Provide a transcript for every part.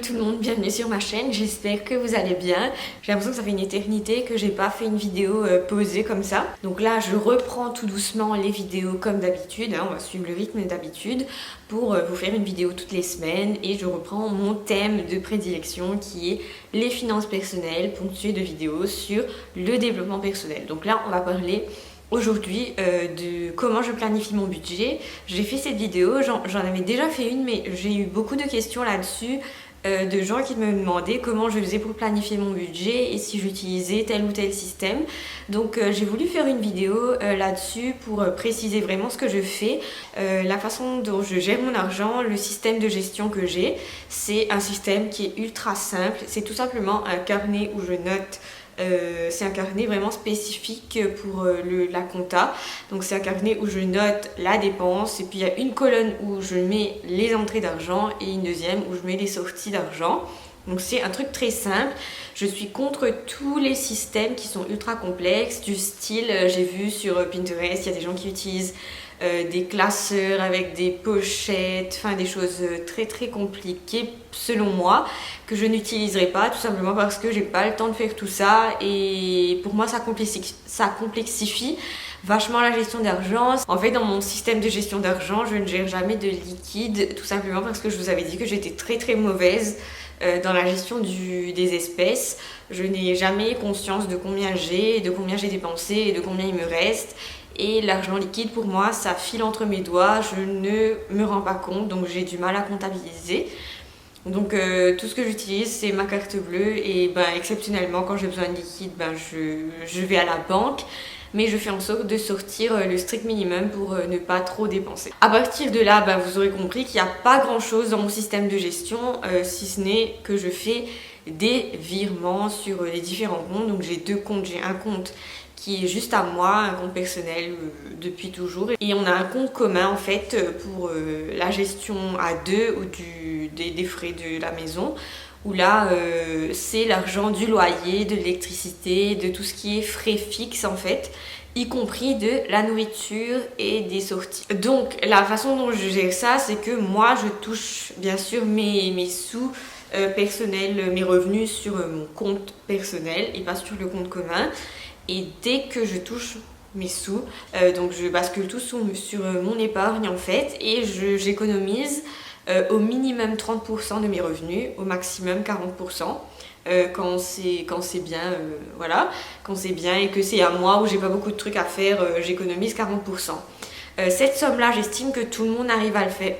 tout le monde, bienvenue sur ma chaîne, j'espère que vous allez bien. J'ai l'impression que ça fait une éternité que j'ai pas fait une vidéo posée comme ça. Donc là je reprends tout doucement les vidéos comme d'habitude, hein, on va suivre le rythme d'habitude pour vous faire une vidéo toutes les semaines. Et je reprends mon thème de prédilection qui est les finances personnelles, ponctué de vidéos sur le développement personnel. Donc là on va parler aujourd'hui de comment je planifie mon budget. J'ai fait cette vidéo, j'en avais déjà fait une, mais j'ai eu beaucoup de questions là-dessus, de gens qui me demandaient comment je faisais pour planifier mon budget et si j'utilisais tel ou tel système. Donc j'ai voulu faire une vidéo là-dessus pour préciser vraiment ce que je fais, la façon dont je gère mon argent, le système de gestion que j'ai. C'est un système qui est ultra simple, c'est tout simplement un carnet où je note. C'est un carnet vraiment spécifique pour la compta. Donc c'est un carnet où je note la dépense, et puis il y a une colonne où je mets les entrées d'argent et une deuxième où je mets les sorties d'argent. Donc c'est un truc très simple. Je suis contre tous les systèmes qui sont ultra complexes, du style, j'ai vu sur Pinterest, il y a des gens qui utilisent des classeurs avec des pochettes, enfin des choses très très compliquées selon moi, que je n'utiliserai pas, tout simplement parce que j'ai pas le temps de faire tout ça, et pour moi ça complexifie vachement la gestion d'argent. En fait, dans mon système de gestion d'argent, je ne gère jamais de liquide, tout simplement parce que je vous avais dit que j'étais très très mauvaise dans la gestion des espèces. Je n'ai jamais conscience de combien j'ai, de combien j'ai dépensé et de combien il me reste. Et l'argent liquide, pour moi, ça file entre mes doigts, je ne me rends pas compte, donc j'ai du mal à comptabiliser. Donc tout ce que j'utilise, c'est ma carte bleue, et exceptionnellement, quand j'ai besoin de liquide, je vais à la banque. Mais je fais en sorte de sortir le strict minimum pour ne pas trop dépenser. À partir de là, vous aurez compris qu'il n'y a pas grand chose dans mon système de gestion, si ce n'est que je fais des virements sur les différents comptes. Donc j'ai deux comptes, j'ai un compte qui est juste à moi, un compte personnel depuis toujours. Et on a un compte commun en fait pour la gestion à deux ou des frais de la maison, où là c'est l'argent du loyer, de l'électricité, de tout ce qui est frais fixes en fait, y compris de la nourriture et des sorties. Donc la façon dont je gère ça, c'est que moi je touche bien sûr mes sous personnels, mes revenus sur mon compte personnel et pas sur le compte commun. Et dès que je touche mes sous, donc je bascule tout sur mon épargne en fait, et j'économise au minimum 30% de mes revenus, au maximum 40%. Quand c'est bien, voilà, quand c'est bien et que c'est à moi où j'ai pas beaucoup de trucs à faire, j'économise 40%. Cette somme-là, j'estime que tout le monde arriverait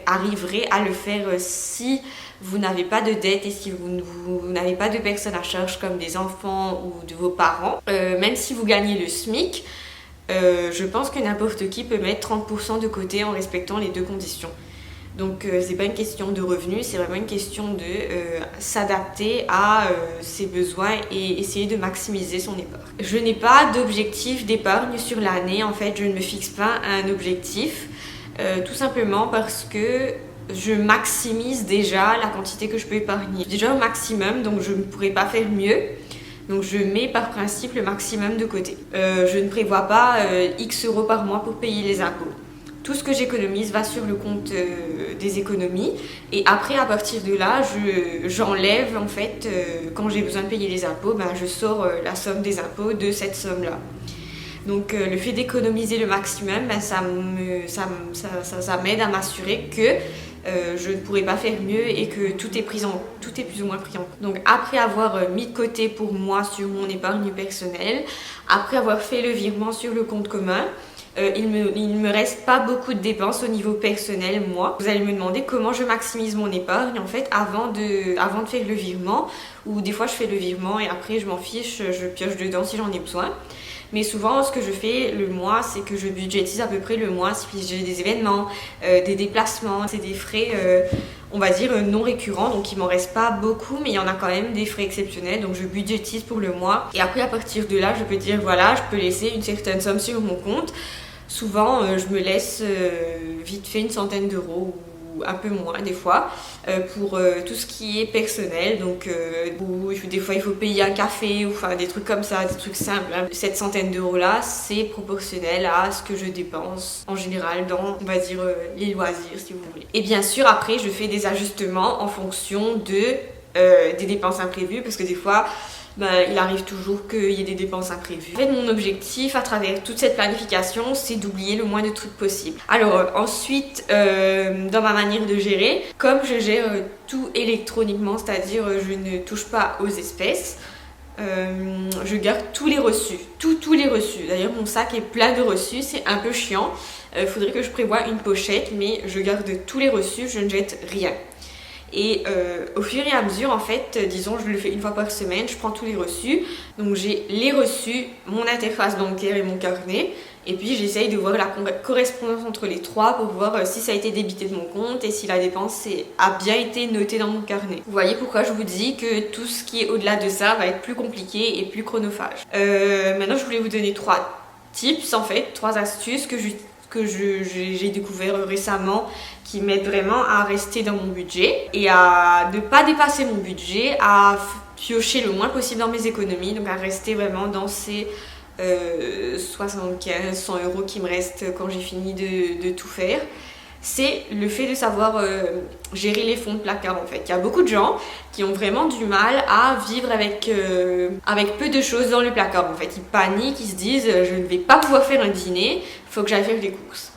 à le faire si vous n'avez pas de dette et si vous n'avez pas de personnes à charge comme des enfants ou de vos parents. Même si vous gagnez le SMIC, je pense que n'importe qui peut mettre 30% de côté en respectant les deux conditions. Donc c'est pas une question de revenus, c'est vraiment une question de s'adapter à ses besoins et essayer de maximiser son épargne. Je n'ai pas d'objectif d'épargne sur l'année, en fait je ne me fixe pas un objectif, tout simplement parce que je maximise déjà la quantité que je peux épargner. Déjà au maximum, donc je ne pourrais pas faire mieux. Donc je mets par principe le maximum de côté. Je ne prévois pas X euros par mois pour payer les impôts. Tout ce que j'économise va sur le compte des économies, et après à partir de là j'enlève en fait quand j'ai besoin de payer les impôts, je sors la somme des impôts de cette somme là. Donc le fait d'économiser le maximum, ça m'aide à m'assurer que je ne pourrais pas faire mieux et que tout est plus ou moins pris en compte. Donc après avoir mis de côté pour moi sur mon épargne personnelle, après avoir fait le virement sur le compte commun, il me reste pas beaucoup de dépenses au niveau personnel, moi. Vous allez me demander comment je maximise mon épargne en fait avant de faire le virement, ou des fois je fais le virement et après je m'en fiche, je pioche dedans si j'en ai besoin. Mais souvent, ce que je fais le mois, c'est que je budgétise à peu près le mois si j'ai des événements, des déplacements. C'est des frais, on va dire, non récurrents. Donc, il m'en reste pas beaucoup, mais il y en a quand même des frais exceptionnels. Donc, je budgétise pour le mois. Et après, à partir de là, je peux dire, voilà, je peux laisser une certaine somme sur mon compte. Souvent, je me laisse vite fait une centaine d'euros ou un peu moins des fois pour tout ce qui est personnel. Donc des fois il faut payer un café ou enfin des trucs comme ça, des trucs simples. Cette centaine d'euros là, c'est proportionnel à ce que je dépense en général dans, on va dire, les loisirs si vous voulez. Et bien sûr après je fais des ajustements en fonction de des dépenses imprévues parce que des fois il arrive toujours qu'il y ait des dépenses imprévues. En fait, mon objectif à travers toute cette planification, c'est d'oublier le moins de trucs possible. Alors ensuite, dans ma manière de gérer, comme je gère tout électroniquement, c'est-à-dire je ne touche pas aux espèces, je garde tous les reçus, tous les reçus. D'ailleurs, mon sac est plein de reçus, c'est un peu chiant. Faudrait que je prévoie une pochette, mais je garde tous les reçus, je ne jette rien. Et au fur et à mesure, en fait, disons, je le fais une fois par semaine, je prends tous les reçus. Donc j'ai les reçus, mon interface bancaire et mon carnet. Et puis j'essaye de voir la correspondance entre les trois pour voir si ça a été débité de mon compte et si la dépense a bien été notée dans mon carnet. Vous voyez pourquoi je vous dis que tout ce qui est au-delà de ça va être plus compliqué et plus chronophage. Maintenant, je voulais vous donner 3 tips, en fait, 3 astuces que j'ai découvert récemment qui m'aident vraiment à rester dans mon budget et à ne pas dépasser mon budget, à piocher le moins possible dans mes économies, donc à rester vraiment dans ces 75, 100 € qui me restent quand j'ai fini de tout faire. C'est le fait de savoir gérer les fonds de placard en fait. Il y a beaucoup de gens qui ont vraiment du mal à vivre avec peu de choses dans le placard en fait. Ils paniquent, ils se disent je ne vais pas pouvoir faire un dîner, il faut que j'aille faire des courses.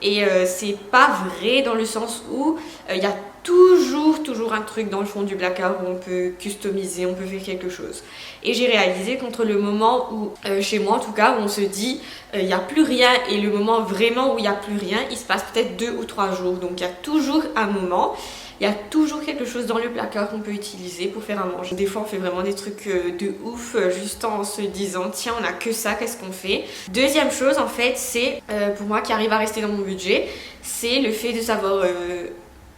Et c'est pas vrai dans le sens où il y a toujours un truc dans le fond du placard où on peut customiser, on peut faire quelque chose. Et j'ai réalisé qu'entre le moment où, chez moi en tout cas, où on se dit il n'y a plus rien et le moment vraiment où il n'y a plus rien, il se passe peut-être 2 ou 3 jours. Donc il y a toujours un moment, il y a toujours quelque chose dans le placard qu'on peut utiliser pour faire à manger. Des fois on fait vraiment des trucs de ouf juste en se disant tiens on a que ça, qu'est-ce qu'on fait? Deuxième chose en fait c'est pour moi qui arrive à rester dans mon budget, c'est le fait de savoir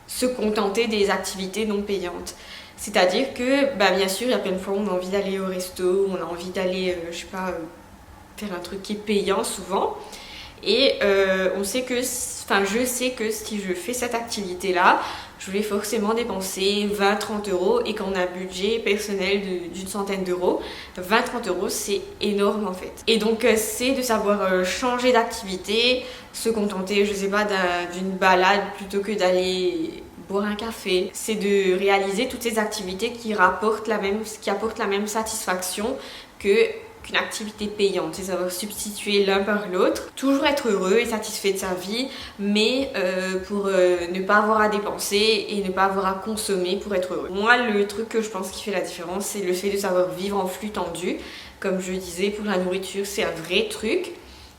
se contenter des activités non payantes. C'est-à-dire que bien sûr il y a plein de fois où on a envie d'aller au resto, on a envie d'aller je sais pas faire un truc qui est payant souvent. Et je sais que si je fais cette activité là, je vais forcément dépenser 20-30 € et quand on a un budget personnel d'une centaine d'euros, 20-30 € c'est énorme en fait. Et donc c'est de savoir changer d'activité, se contenter, je sais pas, d'une balade plutôt que d'aller boire un café. C'est de réaliser toutes ces activités qui apportent la même satisfaction qu'une activité payante, c'est savoir substituer l'un par l'autre, toujours être heureux et satisfait de sa vie, mais pour ne pas avoir à dépenser et ne pas avoir à consommer pour être heureux. Moi, le truc que je pense qui fait la différence, c'est le fait de savoir vivre en flux tendu. Comme je disais, pour la nourriture, c'est un vrai truc.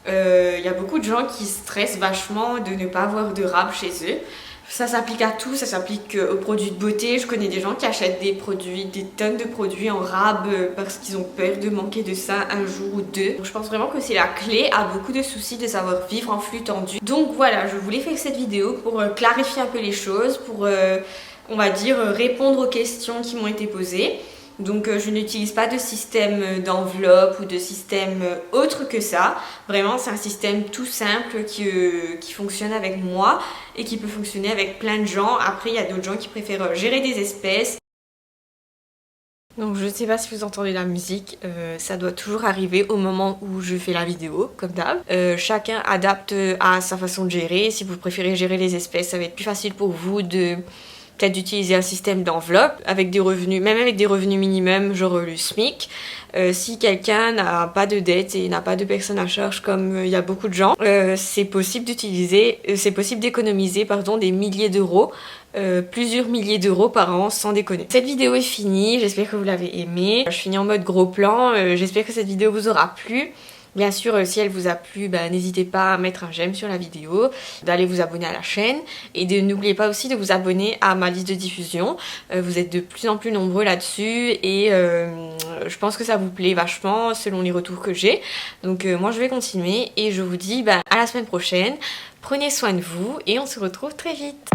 Y a beaucoup de gens qui stressent vachement de ne pas avoir de rab chez eux. Ça s'applique à tout, ça s'applique aux produits de beauté. Je connais des gens qui achètent des tonnes de produits en rab parce qu'ils ont peur de manquer de ça un jour ou deux. Donc je pense vraiment que c'est la clé à beaucoup de soucis de savoir vivre en flux tendu. Donc voilà, je voulais faire cette vidéo pour clarifier un peu les choses, pour on va dire répondre aux questions qui m'ont été posées. Donc je n'utilise pas de système d'enveloppe ou de système autre que ça. Vraiment c'est un système tout simple qui fonctionne avec moi et qui peut fonctionner avec plein de gens. Après il y a d'autres gens qui préfèrent gérer des espèces. Donc je ne sais pas si vous entendez la musique, ça doit toujours arriver au moment où je fais la vidéo, comme d'hab. Chacun adapte à sa façon de gérer. Si vous préférez gérer les espèces, ça va être plus facile pour vous peut-être d'utiliser un système d'enveloppe avec des revenus, même avec des revenus minimum, genre le SMIC. Si quelqu'un n'a pas de dette et n'a pas de personne à charge comme il y a beaucoup de gens, c'est possible d'économiser des milliers d'euros, plusieurs milliers d'euros par an sans déconner. Cette vidéo est finie, j'espère que vous l'avez aimée. Je finis en mode gros plan, j'espère que cette vidéo vous aura plu. Bien sûr, si elle vous a plu, n'hésitez pas à mettre un j'aime sur la vidéo, d'aller vous abonner à la chaîne et n'oubliez pas aussi de vous abonner à ma liste de diffusion. Vous êtes de plus en plus nombreux là-dessus et je pense que ça vous plaît vachement selon les retours que j'ai. Donc moi je vais continuer et je vous dis à la semaine prochaine. Prenez soin de vous et on se retrouve très vite.